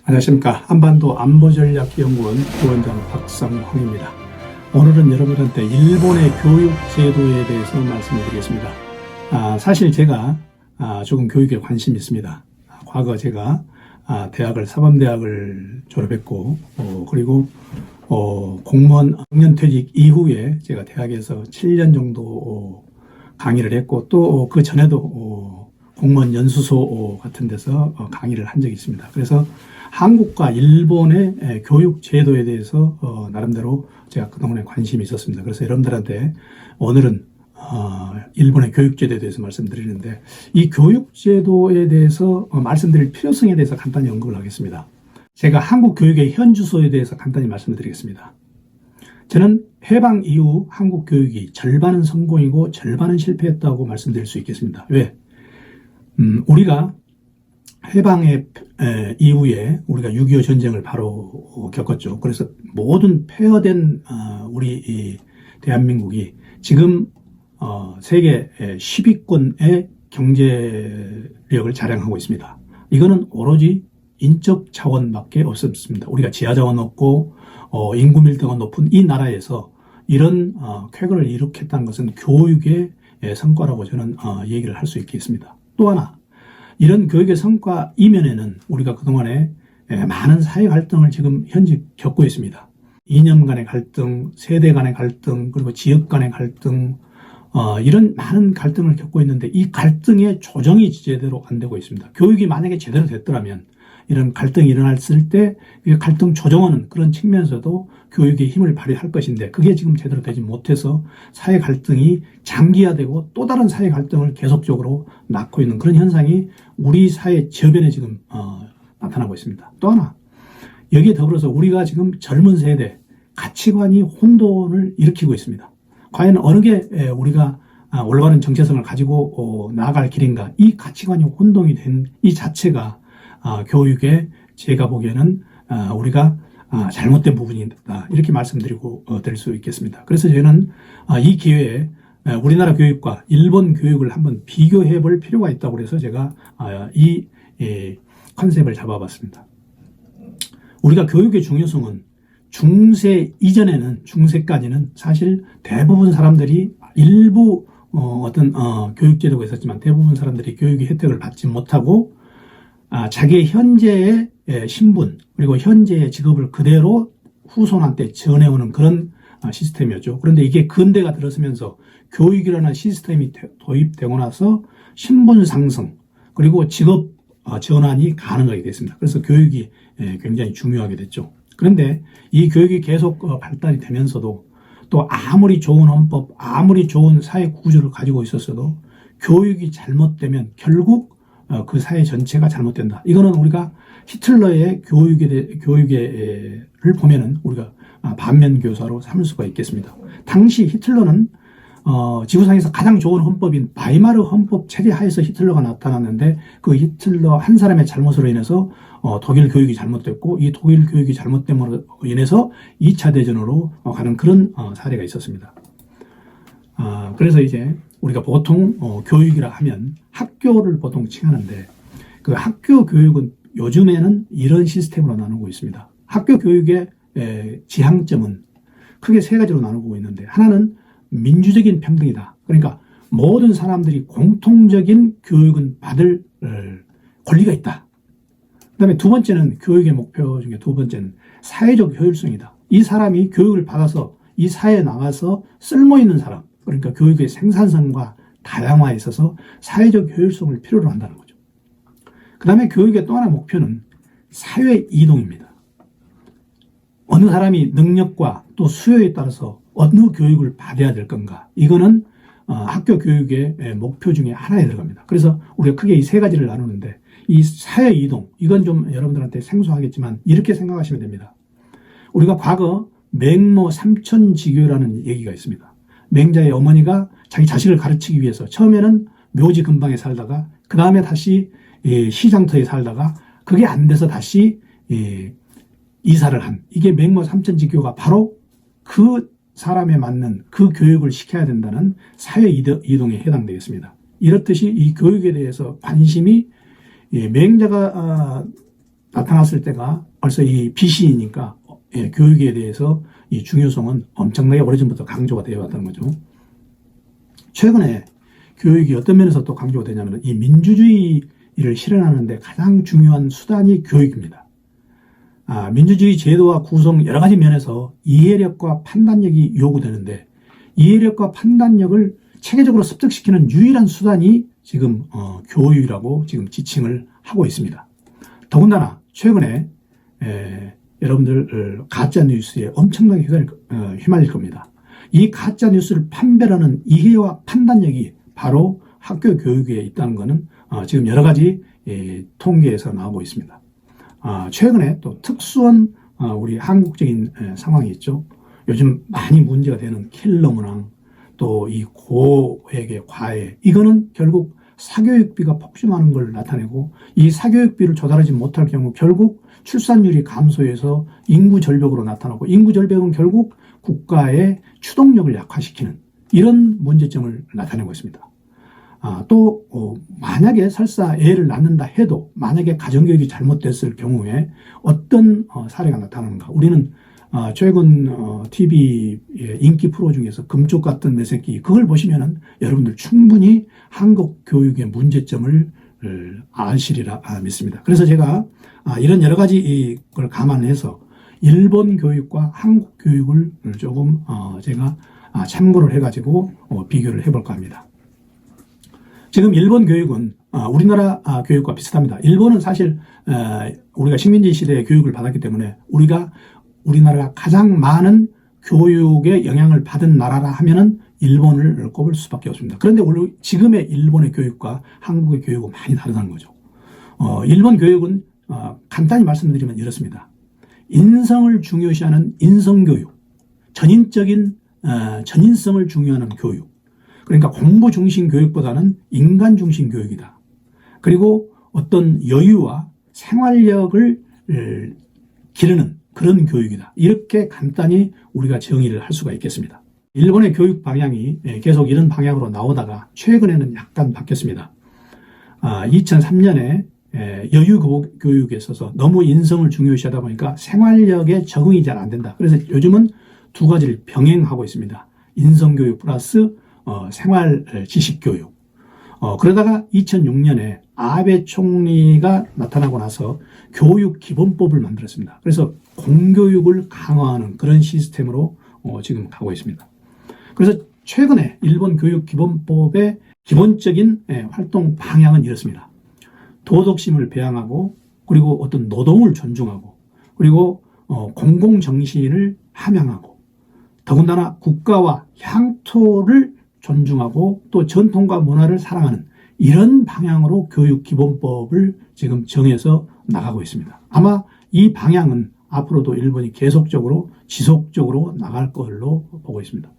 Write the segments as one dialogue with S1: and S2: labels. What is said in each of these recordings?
S1: 안녕하십니까. 한반도 안보전략연구원 부원장 박상황입니다. 오늘은 여러분한테 일본의 교육 제도에 대해서 말씀을 드리겠습니다. 사실 제가 조금 교육에 관심이 있습니다. 과거 제가 사범대학을 졸업했고 그리고 공무원 학년퇴직 이후에 제가 대학에서 7년 정도 강의를 했고 또 그 전에도 공무원 연수소 같은 데서 강의를 한 적이 있습니다. 그래서 한국과 일본의 교육 제도에 대해서 나름대로 제가 그동안에 관심이 있었습니다. 그래서 여러분들한테 오늘은 일본의 교육 제도에 대해서 말씀드리는데, 이 교육 제도에 대해서 말씀드릴 필요성에 대해서 간단히 언급을 하겠습니다. 제가 한국 교육의 현주소에 대해서 간단히 말씀드리겠습니다. 저는 해방 이후 한국 교육이 절반은 성공이고 절반은 실패했다고 말씀드릴 수 있겠습니다. 왜? 우리가 해방의 이후에 우리가 6.25 전쟁을 바로 겪었죠. 그래서 모든 폐허된 우리 이 대한민국이 지금 세계 10위권의 경제력을 자랑하고 있습니다. 이거는 오로지 인적 자원밖에 없습니다. 우리가 지하 자원 없고 인구 밀도가 높은 이 나라에서 이런 쾌거를 일으켰다는 것은 교육의 성과라고 저는 얘기를 할 수 있겠습니다. 또 하나, 이런 교육의 성과 이면에는 우리가 그동안에 많은 사회 갈등을 지금 현재 겪고 있습니다. 이념 간의 갈등, 세대 간의 갈등, 그리고 지역 간의 갈등, 이런 많은 갈등을 겪고 있는데 이 갈등의 조정이 제대로 안 되고 있습니다. 교육이 만약에 제대로 됐더라면 이런 갈등이 일어났을 때 갈등 조정하는 그런 측면에서도 교육의 힘을 발휘할 것인데, 그게 지금 제대로 되지 못해서 사회 갈등이 장기화되고 또 다른 사회 갈등을 계속적으로 낳고 있는 그런 현상이 우리 사회 저변에 지금 나타나고 있습니다. 또 하나, 여기에 더불어서 우리가 지금 젊은 세대 가치관이 혼돈을 일으키고 있습니다. 과연 어느 게 우리가 올바른 정체성을 가지고 나아갈 길인가? 이 가치관이 혼동이 된 이 자체가 교육에 제가 보기에는 우리가 잘못된 부분이다, 이렇게 말씀드리고 드릴 수 있겠습니다. 그래서 저는 이 기회에 우리나라 교육과 일본 교육을 한번 비교해 볼 필요가 있다고 해서 제가 이 컨셉을 잡아봤습니다. 우리가 교육의 중요성은 중세 이전에는, 중세까지는 사실 대부분 사람들이 일부 교육제도가 있었지만 대부분 사람들이 교육의 혜택을 받지 못하고 자기의 현재의 신분 그리고 현재의 직업을 그대로 후손한테 전해오는 그런 시스템이었죠. 그런데 이게 근대가 들어서면서 교육이라는 시스템이 도입되고 나서 신분 상승 그리고 직업 전환이 가능하게 됐습니다. 그래서 교육이 굉장히 중요하게 됐죠. 그런데 이 교육이 계속 발달이 되면서도 또 아무리 좋은 헌법, 아무리 좋은 사회 구조를 가지고 있었어도 교육이 잘못되면 결국 그 사회 전체가 잘못된다. 이거는 우리가 히틀러의 교육을 보면은 우리가 반면교사로 삼을 수가 있겠습니다. 당시 히틀러는 지구상에서 가장 좋은 헌법인 바이마르 헌법 체제 하에서 히틀러가 나타났는데, 그 히틀러 한 사람의 잘못으로 인해서 독일 교육이 잘못됐고, 이 독일 교육이 잘못됨으로 인해서 2차 대전으로 가는 그런 사례가 있었습니다. 그래서 이제 우리가 보통 교육이라 하면 학교를 보통 칭하는데, 그 학교 교육은 요즘에는 이런 시스템으로 나누고 있습니다. 학교 교육의 지향점은 크게 세 가지로 나누고 있는데, 하나는 민주적인 평등이다. 그러니까 모든 사람들이 공통적인 교육은 받을 권리가 있다. 그 다음에 두 번째는, 교육의 목표 중에 두 번째는 사회적 효율성이다. 이 사람이 교육을 받아서 이 사회에 나가서 쓸모있는 사람, 그러니까 교육의 생산성과 다양화에 있어서 사회적 효율성을 필요로 한다는 거죠. 그 다음에 교육의 또 하나 목표는 사회 이동입니다. 어느 사람이 능력과 또 수요에 따라서 어느 교육을 받아야 될 건가, 이거는 학교 교육의 목표 중에 하나에 들어갑니다. 그래서 우리가 크게 이 세 가지를 나누는데, 이 사회 이동, 이건 좀 여러분들한테 생소하겠지만 이렇게 생각하시면 됩니다. 우리가 과거 맹모 삼천지교라는 얘기가 있습니다. 맹자의 어머니가 자기 자식을 가르치기 위해서 처음에는 묘지 근방에 살다가 그 다음에 다시 시장터에 살다가 그게 안 돼서 다시 이사를 한, 이게 맹모 삼천지교가 바로 그 사람에 맞는 그 교육을 시켜야 된다는 사회 이동에 해당되겠습니다. 이렇듯이 이 교육에 대해서 관심이 맹자가 나타났을 때가 벌써 이 BC이니까 교육에 대해서 이 중요성은 엄청나게 오래전부터 강조가 되어 왔다는 거죠. 최근에 교육이 어떤 면에서 또 강조가 되냐면 이 민주주의를 실현하는데 가장 중요한 수단이 교육입니다. 민주주의 제도와 구성 여러 가지 면에서 이해력과 판단력이 요구되는데 이해력과 판단력을 체계적으로 습득시키는 유일한 수단이 지금 교육이라고 지금 지칭을 하고 있습니다. 더군다나 최근에 여러분들 가짜 뉴스에 엄청나게 휘말릴 겁니다. 이 가짜 뉴스를 판별하는 이해와 판단력이 바로 학교 교육에 있다는 것은 지금 여러 가지 통계에서 나오고 있습니다. 최근에 또 특수한 우리 한국적인 상황이 있죠. 요즘 많이 문제가 되는 킬러 문항, 또 이 고액의 과외, 이거는 결국 사교육비가 폭증하는 걸 나타내고 이 사교육비를 조달하지 못할 경우 결국 출산율이 감소해서 인구 절벽으로 나타나고 인구 절벽은 결국 국가의 추동력을 약화시키는 이런 문제점을 나타내고 있습니다. 또 만약에 설사 애를 낳는다 해도 만약에 가정교육이 잘못됐을 경우에 어떤 사례가 나타나는가. 우리는 최근 TV 인기 프로 중에서 금쪽 같은 내 새끼 그걸 보시면은 여러분들 충분히 한국 교육의 문제점을 아시리라 믿습니다. 그래서 제가 이런 여러 가지 이걸 감안해서 일본 교육과 한국 교육을 조금 제가 참고를 해가지고 비교를 해볼까 합니다. 지금 일본 교육은 우리나라 교육과 비슷합니다. 일본은 사실 우리가 식민지 시대에 교육을 받았기 때문에 우리나라가 가장 많은 교육에 영향을 받은 나라라 하면은 일본을 꼽을 수밖에 없습니다. 그런데 지금의 일본의 교육과 한국의 교육은 많이 다르다는 거죠. 일본 교육은 간단히 말씀드리면 이렇습니다. 인성을 중요시하는 인성교육, 전인적인 전인성을 중요하는 교육. 그러니까 공부 중심 교육보다는 인간 중심 교육이다. 그리고 어떤 여유와 생활력을 기르는 그런 교육이다. 이렇게 간단히 우리가 정의를 할 수가 있겠습니다. 일본의 교육 방향이 계속 이런 방향으로 나오다가 최근에는 약간 바뀌었습니다. 2003년에 여유 교육에 있어서 너무 인성을 중요시하다 보니까 생활력에 적응이 잘 안 된다. 그래서 요즘은 두 가지를 병행하고 있습니다. 인성교육 플러스 생활 지식 교육. 그러다가 2006년에 아베 총리가 나타나고 나서 교육 기본법을 만들었습니다. 그래서 공교육을 강화하는 그런 시스템으로 지금 가고 있습니다. 그래서 최근에 일본 교육 기본법의 기본적인 활동 방향은 이렇습니다. 도덕심을 배양하고 그리고 어떤 노동을 존중하고 그리고 공공정신을 함양하고 더군다나 국가와 향토를 존중하고 또 전통과 문화를 사랑하는 이런 방향으로 교육 기본법을 지금 정해서 나가고 있습니다. 아마 이 방향은 앞으로도 일본이 계속적으로 지속적으로 나갈 걸로 보고 있습니다.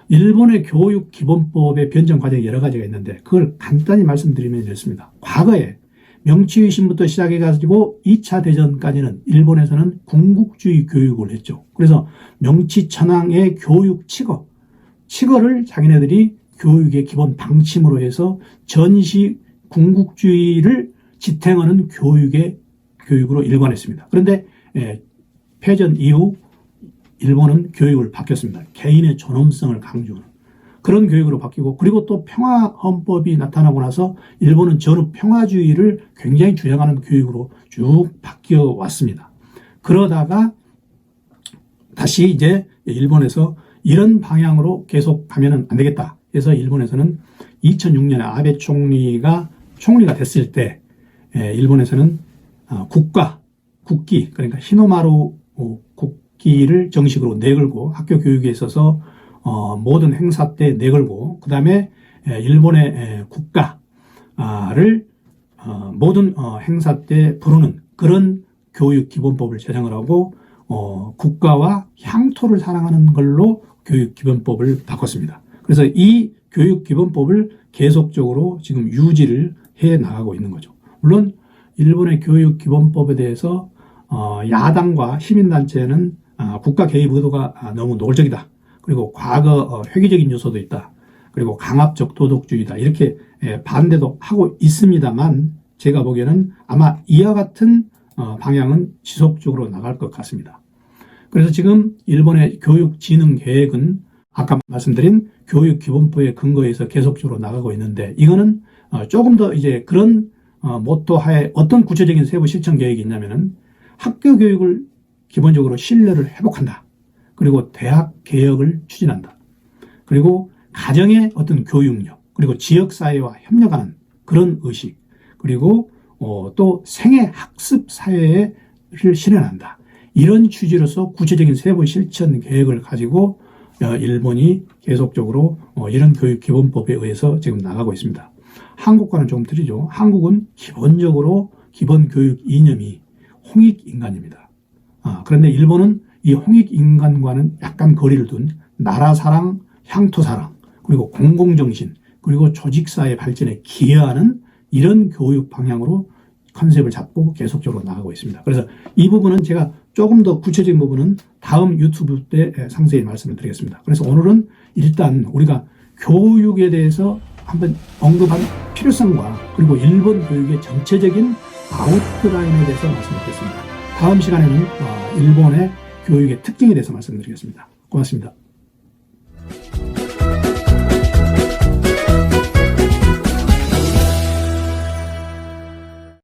S1: 일본의 교육 기본법의 변정 과정이 여러 가지가 있는데 그걸 간단히 말씀드리면 이렇습니다. 과거에 명치유신부터 시작해가지고 2차 대전까지는 일본에서는 군국주의 교육을 했죠. 그래서 명치천황의 교육 칙어를 자기네들이 교육의 기본 방침으로 해서 전시 군국주의를 지탱하는 교육으로 일관했습니다. 그런데 패전 이후 일본은 교육을 바뀌었습니다. 개인의 존엄성을 강조하는 그런 교육으로 바뀌고 그리고 또 평화헌법이 나타나고 나서 일본은 전후 평화주의를 굉장히 주장하는 교육으로 쭉 바뀌어 왔습니다. 그러다가 다시 이제 일본에서 이런 방향으로 계속 가면은 안 되겠다. 그래서 일본에서는 2006년에 아베 총리가 됐을 때 일본에서는 국기 그러니까 히노마루 국기를 정식으로 내걸고 학교 교육에 있어서 모든 행사 때 내걸고 그 다음에 일본의 국가를 모든 행사 때 부르는 그런 교육 기본법을 제정을 하고 국가와 향토를 사랑하는 걸로 교육 기본법을 바꿨습니다. 그래서 이 교육 기본법을 계속적으로 지금 유지를 해 나가고 있는 거죠. 물론 일본의 교육 기본법에 대해서 야당과 시민단체는 국가 개입 의도가 너무 노골적이다. 그리고 과거 회귀적인 요소도 있다. 그리고 강압적 도덕주의다. 이렇게 반대도 하고 있습니다만 제가 보기에는 아마 이와 같은 방향은 지속적으로 나갈 것 같습니다. 그래서 지금 일본의 교육진흥계획은 아까 말씀드린 교육기본법에 근거해서 계속적으로 나가고 있는데, 이거는 조금 더 이제 그런 모토 하에 어떤 구체적인 세부 실천 계획이 있냐면은 학교 교육을 기본적으로 신뢰를 회복한다. 그리고 대학 개혁을 추진한다. 그리고 가정의 어떤 교육력, 그리고 지역사회와 협력하는 그런 의식, 그리고 또 생애 학습 사회를 실현한다. 이런 취지로서 구체적인 세부 실천 계획을 가지고 일본이 계속적으로 이런 교육 기본법에 의해서 지금 나가고 있습니다. 한국과는 조금 틀리죠. 한국은 기본적으로 기본 교육 이념이 홍익인간입니다. 그런데 일본은 이 홍익인간과는 약간 거리를 둔 나라 사랑, 향토 사랑, 그리고 공공정신, 그리고 조직사회 발전에 기여하는 이런 교육 방향으로 컨셉을 잡고 계속적으로 나가고 있습니다. 그래서 이 부분은 제가 조금 더 구체적인 부분은 다음 유튜브 때 상세히 말씀을 드리겠습니다. 그래서 오늘은 일단 우리가 교육에 대해서 한번 언급한 필요성과 그리고 일본 교육의 전체적인 아웃라인에 대해서 말씀드리겠습니다. 다음 시간에는 일본의 교육의 특징에 대해서 말씀드리겠습니다. 고맙습니다.